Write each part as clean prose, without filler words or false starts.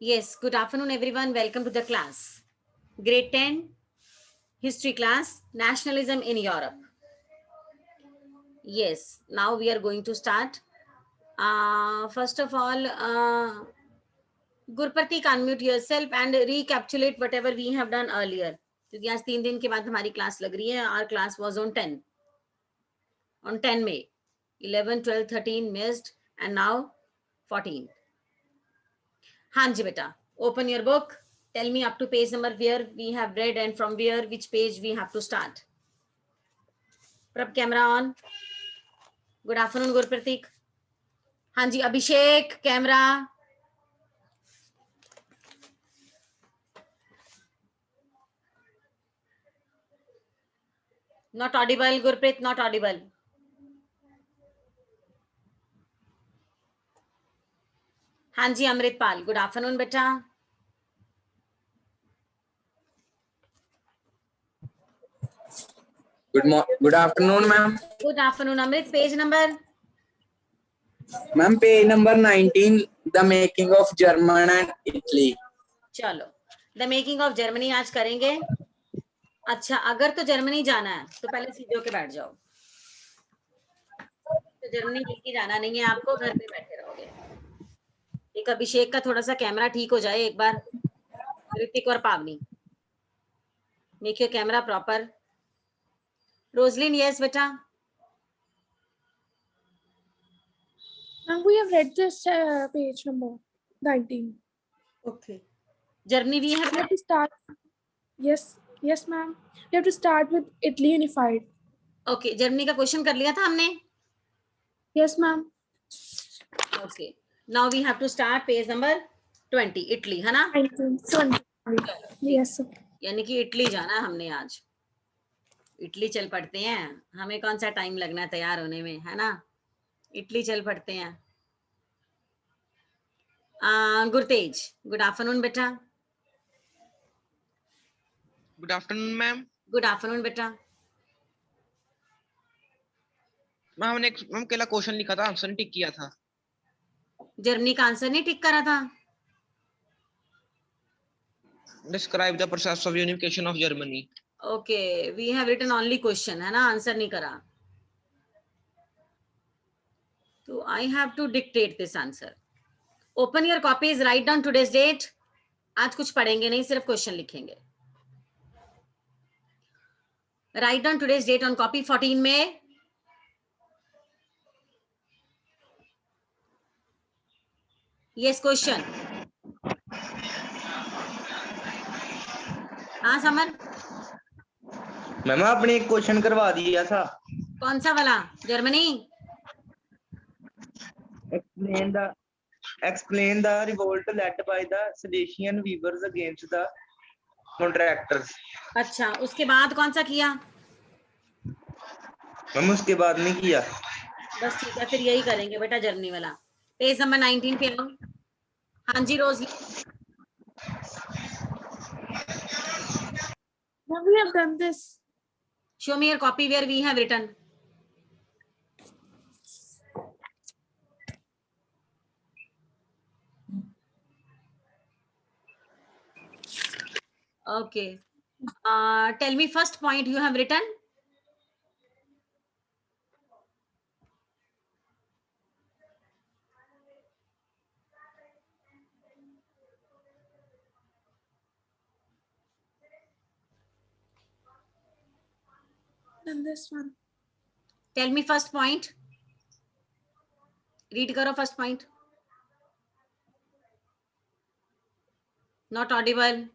Yes, good afternoon everyone. Welcome to the class. Grade 10 history class, nationalism in Europe. Yes, now we are going to start. First of all, Gurpratik, unmute yourself and recapitulate whatever we have done earlier. क्योंकि आज 3 दिन के बाद हमारी class लग रही है. Our class was on 10 May. 11, 12, 13 missed and now 14. हाँ जी बेटा, open your book. Tell me up to page number where we have read and from where which page we have to start. Prab, camera on. Good afternoon, Gurpratik. हाँ जी, अभिषेक, camera. Not audible, Gurpreet, not audible. हाँ जी, Amritpal. Good afternoon, बेटा. Good afternoon, ma'am. Good afternoon, Amrit. Page number? Ma'am, page number 19, the making of German and Italy. चलो, the making of Germany आज करेंगे. अच्छा, अगर तो Germany जाना है तो पहले सीधे होके बैठ जाओ. तो जर्मनी लेके जाना नहीं है आपको, घर पे बैठे रहोगे. एक अभिषेक का थोड़ा सा कैमरा ठीक हो जाए एक बार. ऋतिक और Pavani, make your camera proper. Roslin, yes बेटा. And we have read this page number 19. Okay. Germany we have We have to start. Yes, ma'am. We have to start with Italy unified. Okay, Germany का question कर लिया था हमने. Yes, ma'am. Okay. Now we have to start page number 20. Italy है ना. 19, 20. Yes, sir. यानी कि Italy जाना हमने आज. इटली चल पड़ते हैं. हमें कौन सा टाइम लगना है तैयार होने में, है ना. इटली चल पड़ते हैं. गुरतेज, गुड आफ्टरनून बेटा. Good afternoon ma'am. Good afternoon बेटा. मैम हमने मैम केला क्वेश्चन लिखा था, आंसर टिक किया था. जर्मनी का आंसर नहीं टिक करा था. Describe the process of unification of Germany. Okay, we have written only question, है ना, आंसर नहीं करा. तो I have to dictate this answer. Open your copies, write down today's date. आज कुछ पढ़ेंगे नहीं, सिर्फ क्वेश्चन लिखेंगे. Write down today's date on copy 14 में. Yes question. हाँ समर. मैम आपने एक क्वेश्चन करवा दिया था. कौन सा वाला? Germany. Explain the revolt led by the Silesian weavers against the contractors. अच्छा, उसके बाद कौन सा किया? मैम उसके बाद नहीं किया. बस ठीक है, फिर यही करेंगे बेटा, जर्मनी वाला. पेज नंबर 19 पे आओ. हाँ जी Rose. Ma'am, we have done this. Show me your copy where we have written. Okay. Tell me first point you have written. Done this one. Tell me first point. Read करो first point. Not audible.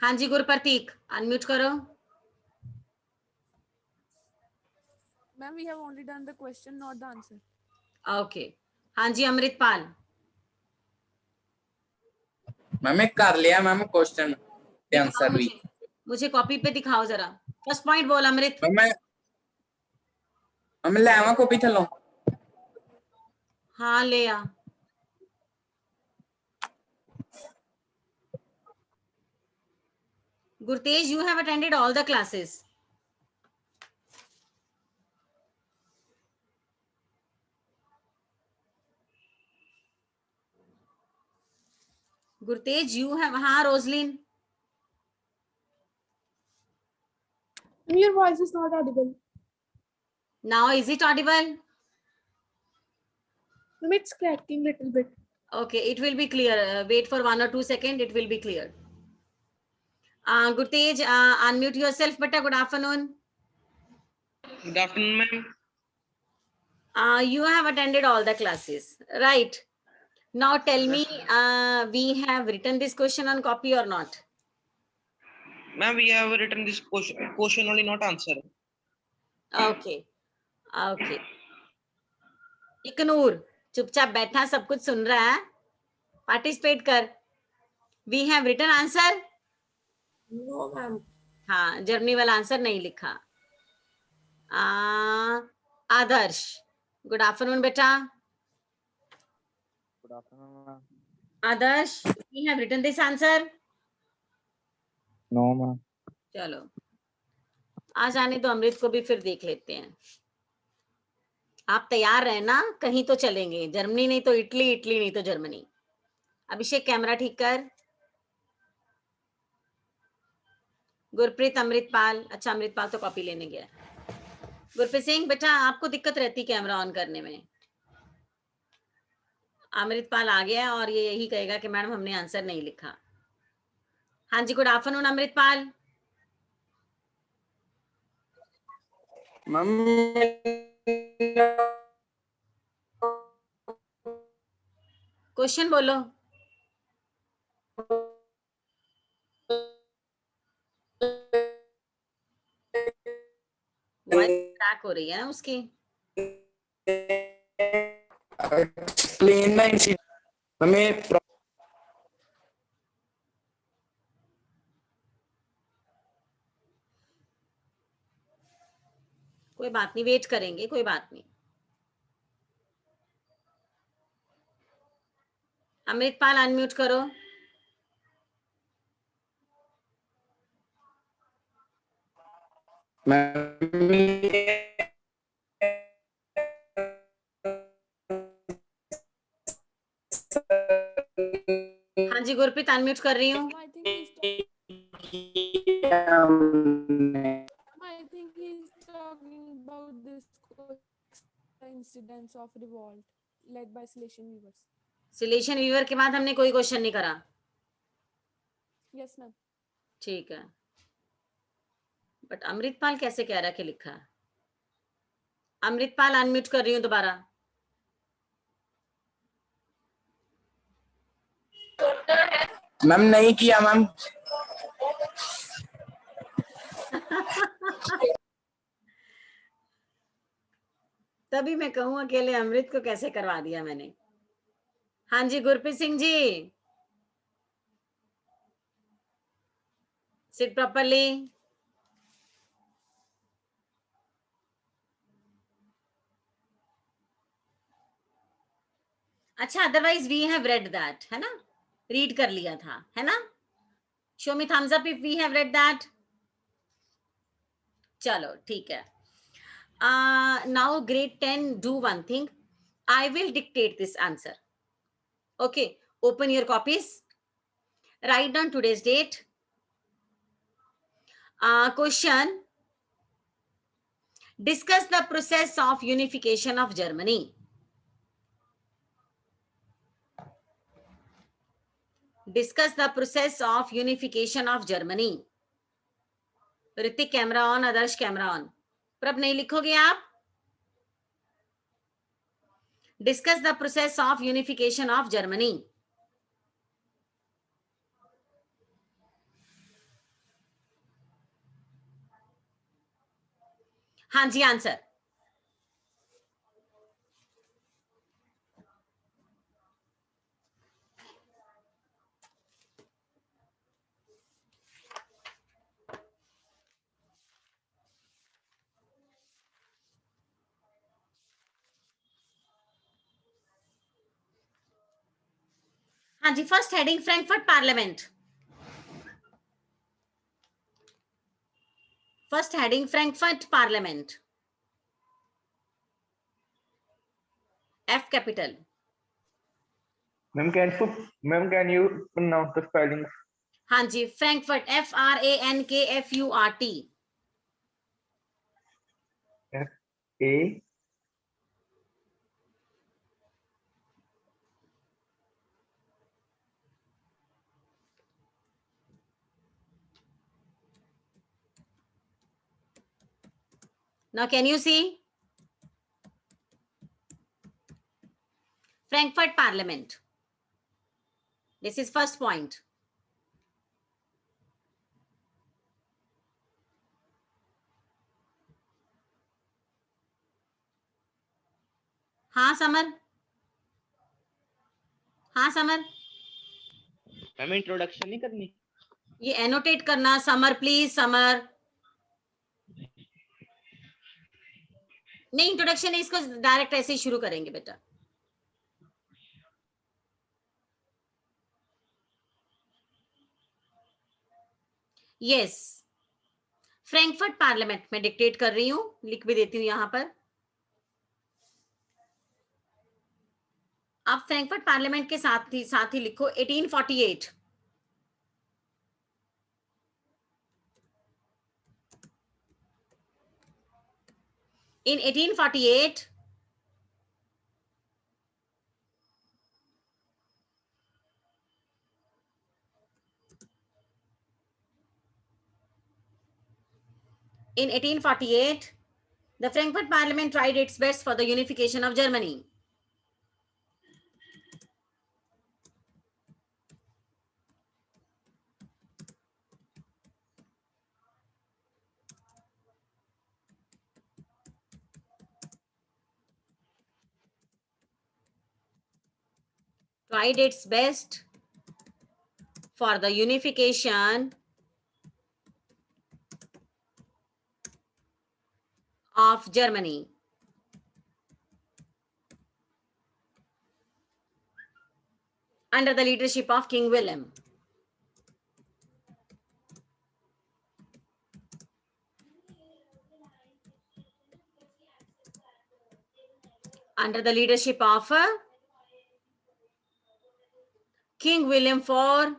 हाँ जी गुरप्रतीक, unmute करो. Ma'am, we have only done the question, not the answer. Okay. हाँ जी Amritpal. Ma'am एक कर लिया ma'am question के answer भी. मुझे कॉपी पे दिखाओ जरा. फर्स्ट पॉइंट बोल अमृत. मैं ले आवा कॉपी थलो. हाँ ले आ. Gurtej, you have attended all the classes. Gurtej, you have, हाँ Roslyn. Your voice is not audible. Now is it audible? It's cracking little bit. Okay, it will be clear. Wait for 1 or 2 seconds. It will be clear. Gurtej, unmute yourself, beta. Good afternoon. Good afternoon, ma'am. You have attended all the classes, right? Now tell me, we have written this question on copy or not? Ma'am, we have written this question only, not answer. Okay, okay. इकनूर, चुपचाप बैठा, सब कुछ सुन रहा है, participate कर. We have written answer? No, ma'am. हाँ, Germany वाला answer नहीं लिखा. आदर्श, गुड आफ्टरनून बेटा. Good afternoon, ma'am. Adarsh, we have written this answer? No, ma'am. चलो, आ जाने तो अमृत को भी फिर देख लेते हैं. आप तैयार रहे ना, कहीं तो चलेंगे. जर्मनी नहीं तो इटली, इटली नहीं तो जर्मनी. अभिषेक कैमरा ठीक कर. गुरप्रीत, अमृतपाल. अच्छा, अमृतपाल तो कॉपी लेने गया. गुरप्रीत सिंह बेटा, आपको दिक्कत रहती कैमरा ऑन करने में. अमृतपाल आ गया और ये यही कहेगा कि मैडम हमने आंसर नहीं लिखा. हाँ जी, good afternoon Amritpal. Ma'am question बोलो. वॉइस क्रैक हो रही है ना उसकी. explain the incident. हमें कोई बात नहीं, वेट करेंगे, कोई बात नहीं. अमृतपाल अनम्यूट करो. हाँ जी, गुरप्रीत अनम्यूट कर रही हूँ. I think he's talking about this incidents of revolt led by Silesian weavers. Silesian weaver के बाद हमने कोई क्वेश्चन नहीं करा. Yes, ma'am. ठीक है, बट अमृतपाल कैसे कह रहा है कि लिखा है? अमृतपाल अनम्यूट कर रही हूँ दोबारा. मैम नहीं किया मैम. तभी मैं कहूँ अकेले अमृत को कैसे करवा दिया मैंने. हाँ जी, गुरप्रीत सिंह जी, सिट प्रॉपर्ली. अच्छा, otherwise we have read that, है ना, रीड कर लिया था, है ना. Show me thumbs up if we have read that. चलो ठीक है. Now grade 10, do one thing. I will dictate this answer. Okay, open your copies. Write down today's date. Question. Discuss the process of unification of Germany. Discuss the process of unification of Germany. Hrithik camera on, Adarsh camera on. प्रभ नहीं लिखोगे आप? Discuss the process of unification of Germany. हाँ जी, answer. हाँ जी, first heading Frankfurt parliament. First heading Frankfurt parliament. F capital. Ma'am, can you pronounce the spellings? हाँ जी, Frankfurt, FRANKFURT. A Now can you see? Frankfurt Parliament. This is first point. हाँ summer, हाँ Samar, ma'am introduction नहीं करनी? ये annotate करना summer, please summer. नहीं introduction नहीं, इसको डायरेक्ट ऐसे ही शुरू करेंगे बेटा. यस, फ्रैंकफर्ट पार्लियामेंट में डिक्टेट कर रही हूं, लिख भी देती हूं यहां पर. आप फ्रैंकफर्ट पार्लियामेंट के साथ ही लिखो 1848. In 1848, the Frankfurt Parliament tried its best for the unification of Germany. Tried its best for the unification of Germany. Under the leadership of King William. Under the leadership of King William IV.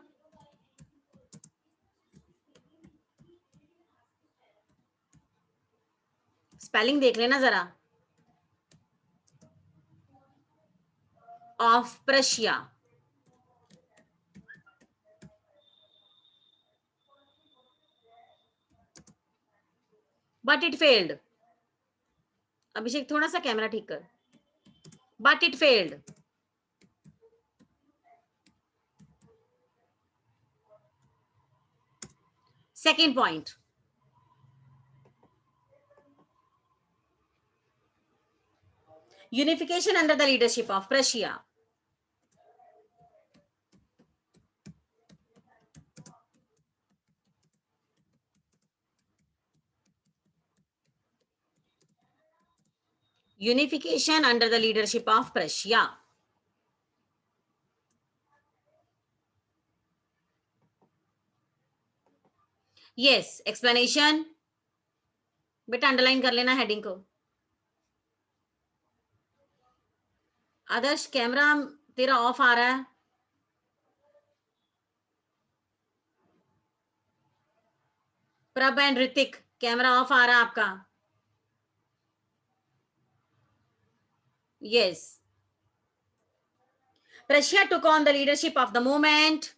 Spelling देख लेना जरा. Of Prussia. But it failed. अभिषेक थोड़ा सा camera ठीक कर. But it failed. Second point. Unification under the leadership of Prussia. Unification under the leadership of Prussia. Yes, explanation. बेटा underline कर लेना हेडिंग को. आदर्श कैमरा तेरा ऑफ आ रहा है. प्रभ एंड ऋतिक कैमरा ऑफ आ रहा है आपका. Yes. Prussia took on the leadership of the movement.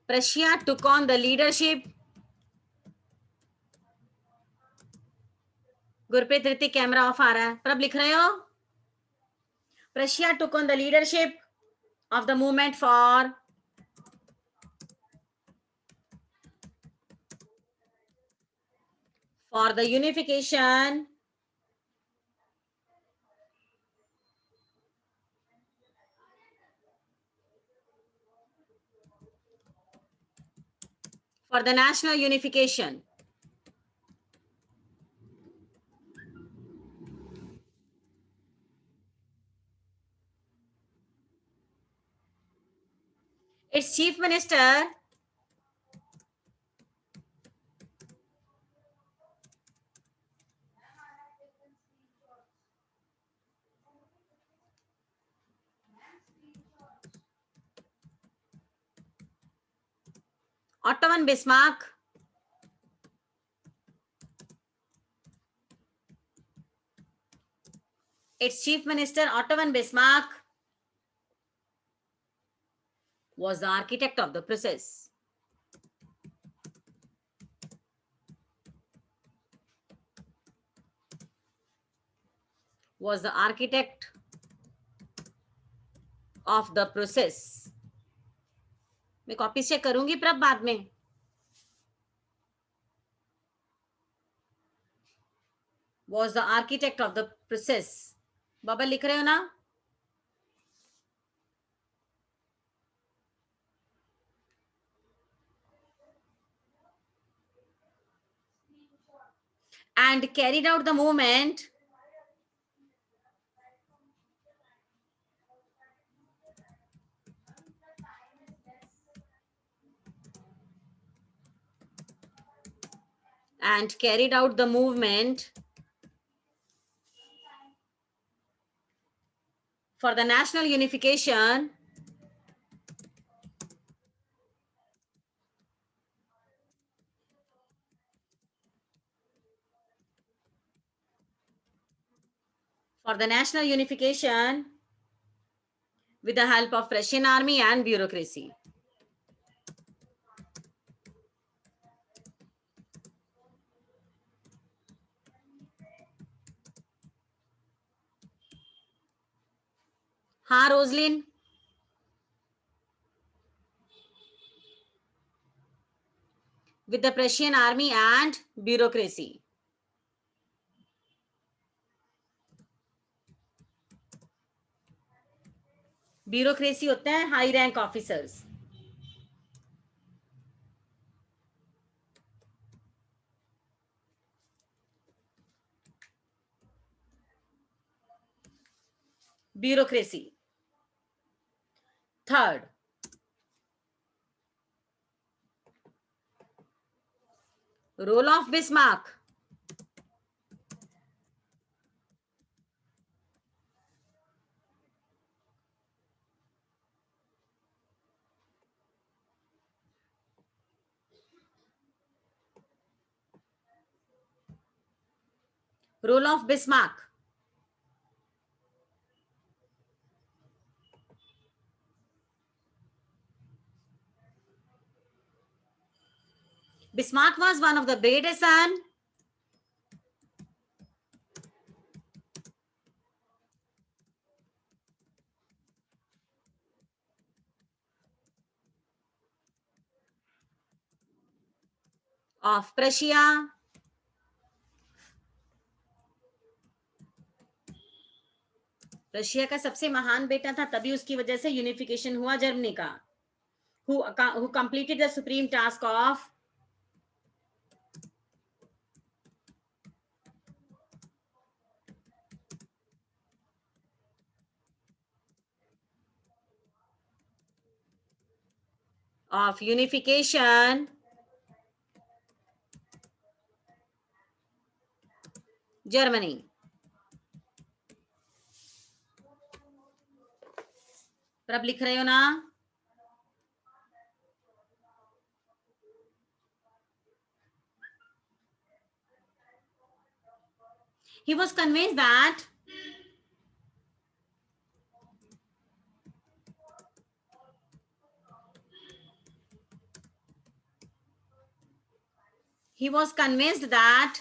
Prussia took on the leadership. Gurpreet Hrithik camera off आ रहा है. प्रभ लिख रहे हो? Prussia took on the leadership of the movement for the unification for the national unification Its chief minister Ottoman Bismarck. Its chief minister Ottoman Bismarck was the architect of the process. Was the architect of the process. मैं copy check करूंगी प्रभ बाद में. Was the architect of the process. बाबा लिख रहे हो ना? And carried out the movement for the national unification with the help of Prussian army and bureaucracy. हाँ Roslin. With the Prussian army and bureaucracy. Bureaucracy होते हैं high rank officers. Bureaucracy. Third, role of Bismarck. Role of Bismarck. Bismarck was one of the greatest son of Prussia. Russia का सबसे महान बेटा था, तभी उसकी वजह से यूनिफिकेशन हुआ जर्मनी का. Who completed the supreme task of unification Germany. प्रभ लिख रहे हो ना? He was convinced that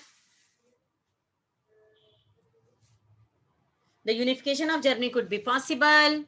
the unification of Germany could be possible.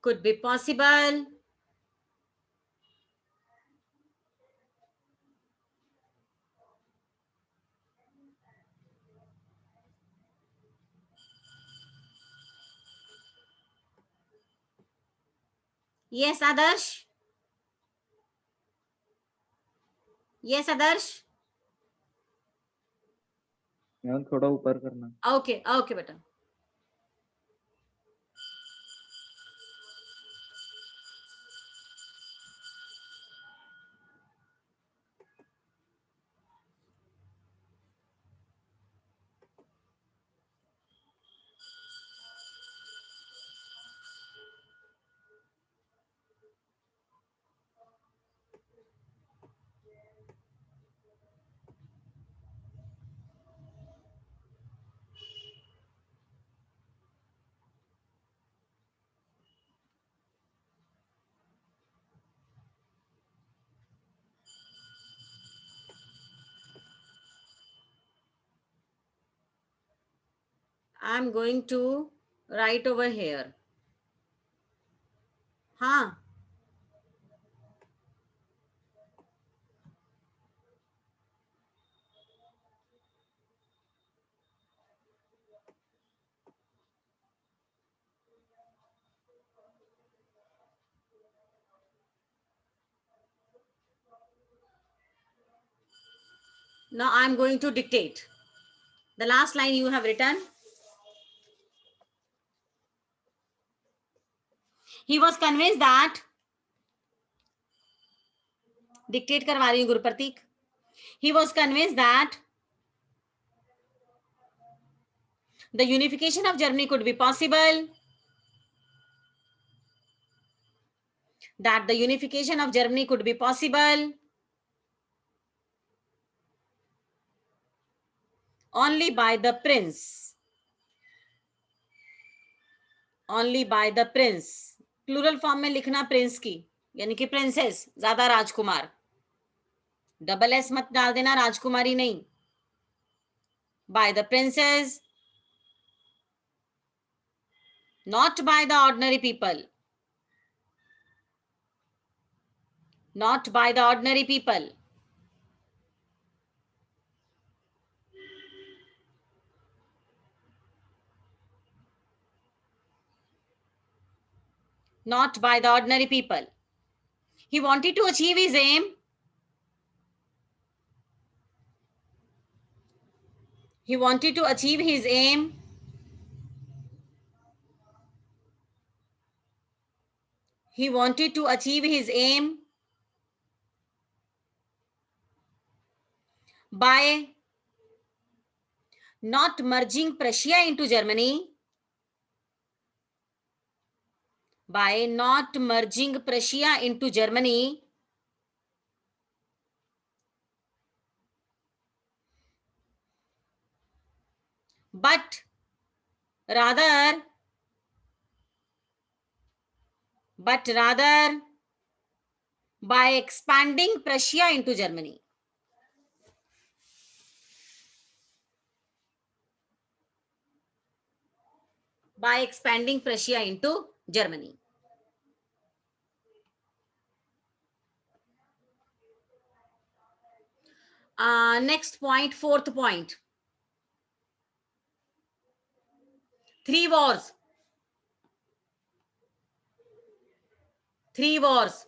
Could be possible. Yes, Adarsh. Yes, Adarsh. Ma'am थोड़ा ऊपर करना. Okay, okay, beta. I'm going to write over here. हाँ. Now I'm going to dictate. The last line you have written. He was convinced that. Dictate करवा रही हूँ गुरु प्रतीक. He was convinced that the unification of Germany could be possible. That the unification of Germany could be possible only by the prince. Only by the prince. Plural form में लिखना Prince की, यानी कि princess, ज्यादा राजकुमार. Double S मत डाल देना, राजकुमारी नहीं. By the princes, not by the ordinary people. Not by the ordinary people. Not by the ordinary people. He wanted to achieve his aim. He wanted to achieve his aim He wanted to achieve his aim by not merging Prussia into Germany. By not merging Prussia into Germany, but rather by expanding Prussia into Germany. By expanding Prussia into Germany. Next point, fourth point. 3 wars. 3 wars.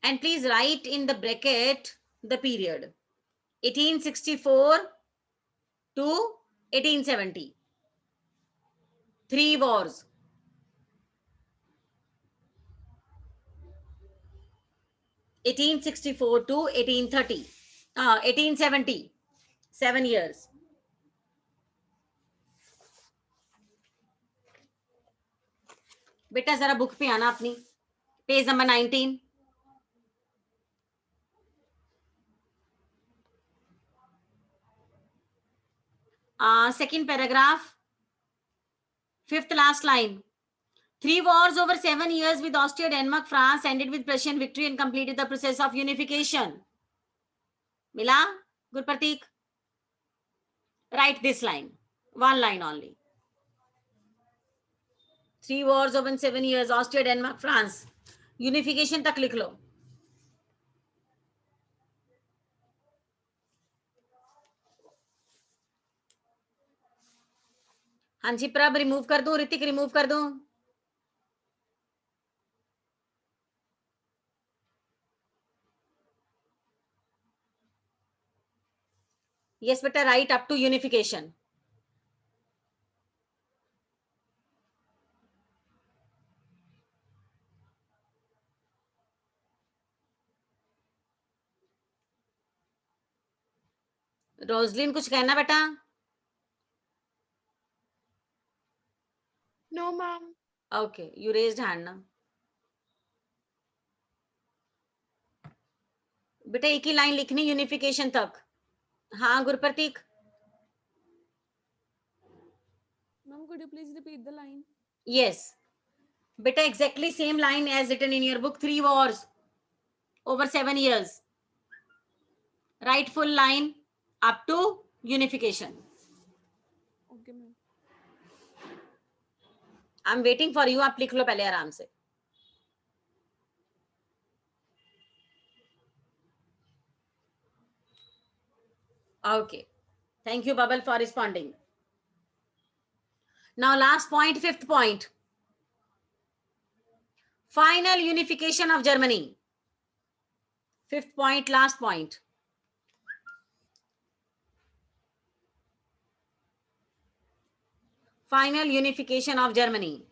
And please write in the bracket the period. 1864 to 1870. 3 wars. 1864 to 1830. 1870. 7 years. बेटा जरा book पे आना अपनी, page number 19. Second paragraph, 5th last line. 3 wars over 7 years with Austria, Denmark, France ended with Prussian victory and completed the process of unification. Mila? Good Pratik? Write this line. 1 line only. 3 wars over 7 years, Austria, Denmark, France. Unification तक लिख लो. हाँ जी प्रभ remove कर दूं, Hrithik remove कर दूं. Yes, beta, right up to unification. Roslin कुछ कहना बेटा? No, ma'am. Okay, you raised hand now. बेटा एक ही लाइन लिखनी यूनिफिकेशन तक. हाँ गुरप्रतीक. Ma'am, could you please repeat the line? Yes. Beta, exactly same line as written in your book, 3 wars over 7 years. Write full line up to unification. Okay, ma'am. I'm waiting for you. आप लिख लो पहले आराम से. Okay. Thank you, Bubble, for responding. Now, last point, fifth point. Final unification of Germany. Fifth point, last point. Final unification of Germany.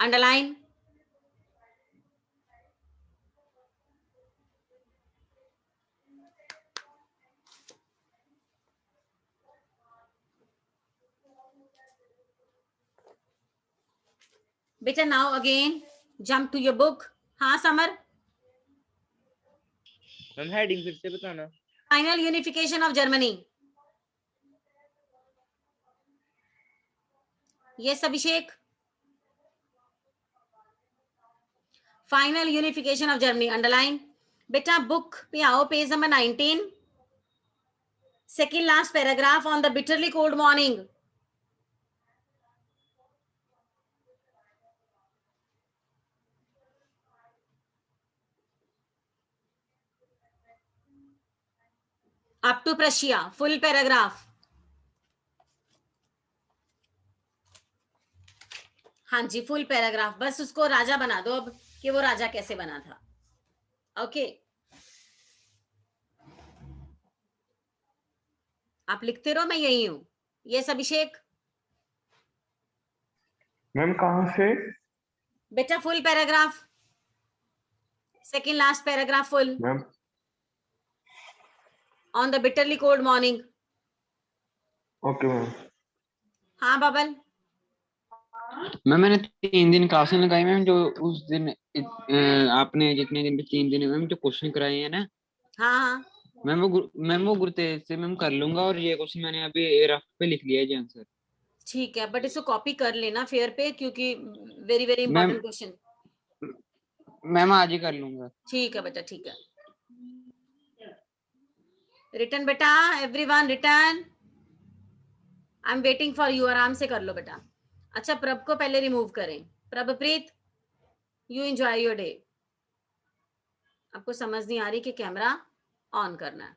Underline. Beta, now again, jump to your book. हाँ Samar. Ma'am heading फिर से बताना. Final unification of Germany. Yes, Abhishek. Final unification of Germany. Underline. Beta, book पे आओ, page number 19. Second last paragraph on the bitterly cold morning. Up to Prussia. Full paragraph. हाँ जी, full paragraph. बस उसको राजा बना दो अब कि वो राजा कैसे बना था. ओके. आप लिखते रहो, मैं यही हूं. यस अभिषेक. मैम कहाँ से? बेटा full paragraph. Second last paragraph full. Ma'am on the bitterly cold morning. Okay ma'am. हाँ बबल. मैम मैंने 3 दिन क्लासें लगाई मैम. जो उस दिन आपने जितने दिन पे 3 दिन मैम जो क्वेश्चन कराए हैं ना हाँ हाँ मैम वो गुरुतेज से मैम कर लूंगा. और ये क्वेश्चन मैंने अभी रफ पे लिख लिया है जी आंसर. ठीक है, बट इसको कॉपी कर लेना फेयर पे, क्योंकि very very ma'am important question. Ma'am आज ही कर लूंगा. ठीक है बेटा, ठीक है. रिटर्न बेटा, everyone return. I am waiting for you. आराम से कर लो बेटा. अच्छा, प्रभ को पहले रिमूव करें. Prabhpreet, you enjoy your day. आपको समझ नहीं आ रही कि कैमरा ऑन करना है.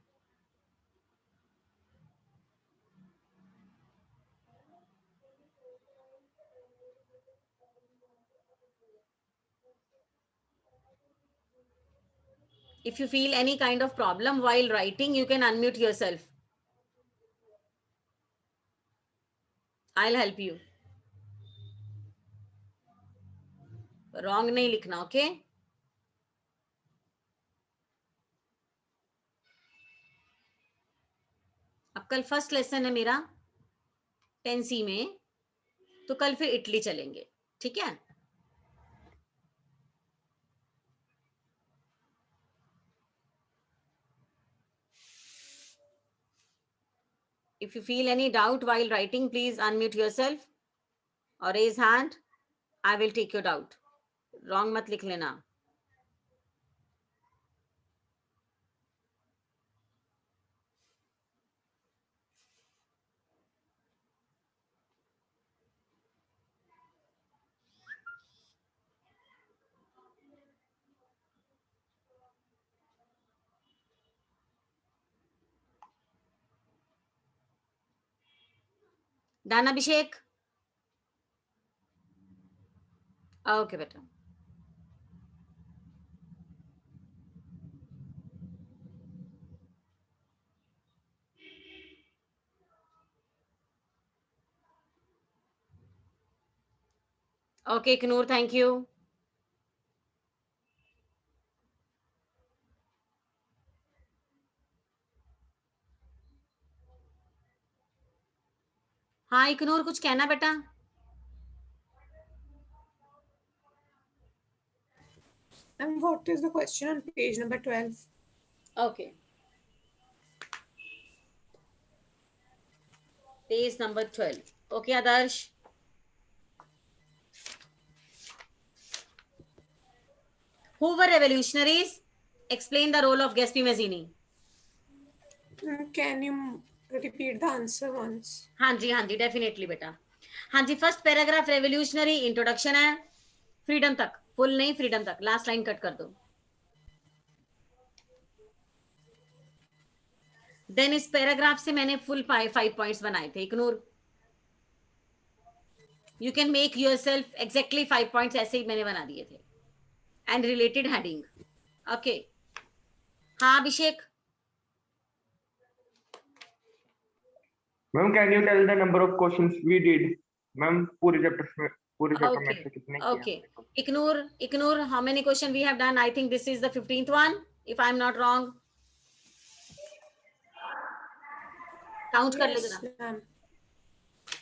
If you feel any kind of problem while writing, you can unmute yourself. I'll help you. Wrong नहीं लिखना, okay? अब कल फर्स्ट लेसन है मेरा 10C में, तो कल फिर इटली चलेंगे. ठीक है. If you feel any doubt while writing, please unmute yourself or raise hand. I will take your doubt. Wrong मत लिख लेना. डन अभिषेक? ओके बेटा। Okay ignore, thank you. हाँ इग्नोर, कुछ कहना बेटा? And what is the question on page number 12? Okay, page number 12। Okay Adarsh, who were revolutionaries? Explain the role of Gatsby Mazzini. Can you repeat the answer once? हाँ जी definitely बेटा। हाँ जी, first paragraph revolutionary introduction है, freedom तक, full नहीं freedom तक, last line cut कर दो। देन इस पैराग्राफ से मैंने फुल 5 पॉइंट्स बनाए थे। Ignore, you can make yourself exactly 5 points, ऐसे ही मैंने बना दिए थे, एंड रिलेटेड हेडिंग। ओके हाँ Abhishek? Ma'am can you tell the number of questions we did? Ma'am पूरे चैप्टर में से कितने किए? Okay. Ignore, how many question we have done? I think this is the 15th one, if I'm not wrong. Count कर ले Yes, जरा, ma'am.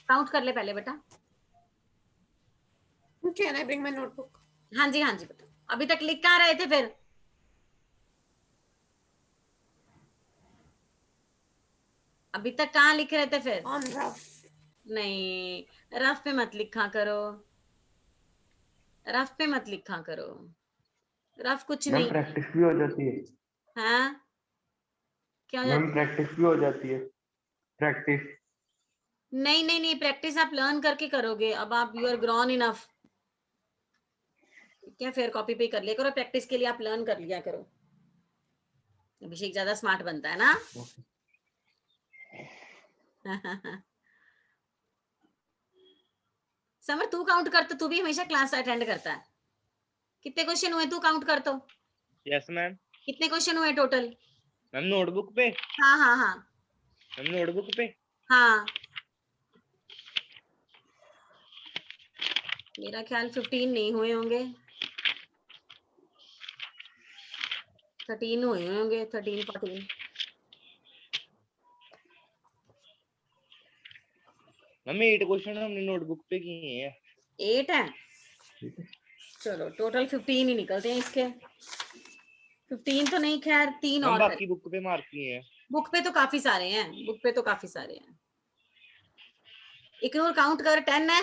count कर ले पहले बेटा। Can I bring my notebook? हाँ जी बेटा। अभी तक लिख कहाँ रहे थे फिर? अभी तक कहाँ लिख रहे थे फिर? On rough. नहीं, रफ पे मत लिखा करो, रफ पे मत लिखा करो, रफ कुछ मैम नहीं। प्रैक्टिस भी हो जाती है। हाँ क्या हो मैम जाता? प्रैक्टिस भी हो जाती है। प्रैक्टिस नहीं, प्रैक्टिस आप लर्न करके करोगे। अब आप यू आर ग्रॉन इनफ, क्या फिर कॉपी पे कर लिया करो, प्रैक्टिस के लिए आप लर्न कर लिया करो। अभिषेक ज्यादा स्मार्ट बनता है ना। समर तू काउंट कर, तो तू भी हमेशा क्लास अटेंड करता है। कितने क्वेश्चन हुए, तू काउंट कर तो। Yes ma'am. कितने क्वेश्चन हुए टोटल? मैम नोटबुक पे? हाँ मैम नोटबुक पे? हाँ, मेरा ख्याल 15 नहीं हुए होंगे, 13 हुए होंगे, 13 14। मैम 8 क्वेश्चन हमने नोटबुक पे किए हैं। 8 है, चलो टोटल 15 ही निकलते हैं इसके। 15 तो नहीं, खैर 3 मैम और बाकी बुक पे मार्क किए हैं। बुक पे तो काफी सारे हैं, बुक पे तो काफी सारे हैं। इग्नोर काउंट कर, 10 है।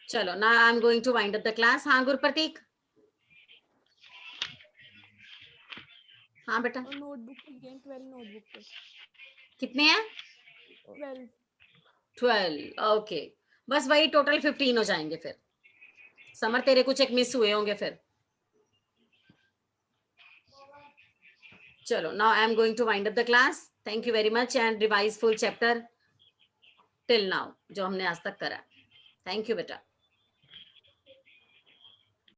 चलो ना, I am going to wind up the class. हाँ गुरप्रतीक? हाँ बेटा। और नोटबुक पे किए हैं 12 नोटबुक पे। कितने हैं? 12। 12। ओके, बस वही टोटल 15 हो जाएंगे फिर। समर तेरे कुछ एक मिस हुए होंगे फिर। चलो now I am going to wind up the class. Thank you very much and revise full chapter till now, जो हमने आज तक करा। थैंक यू बेटा।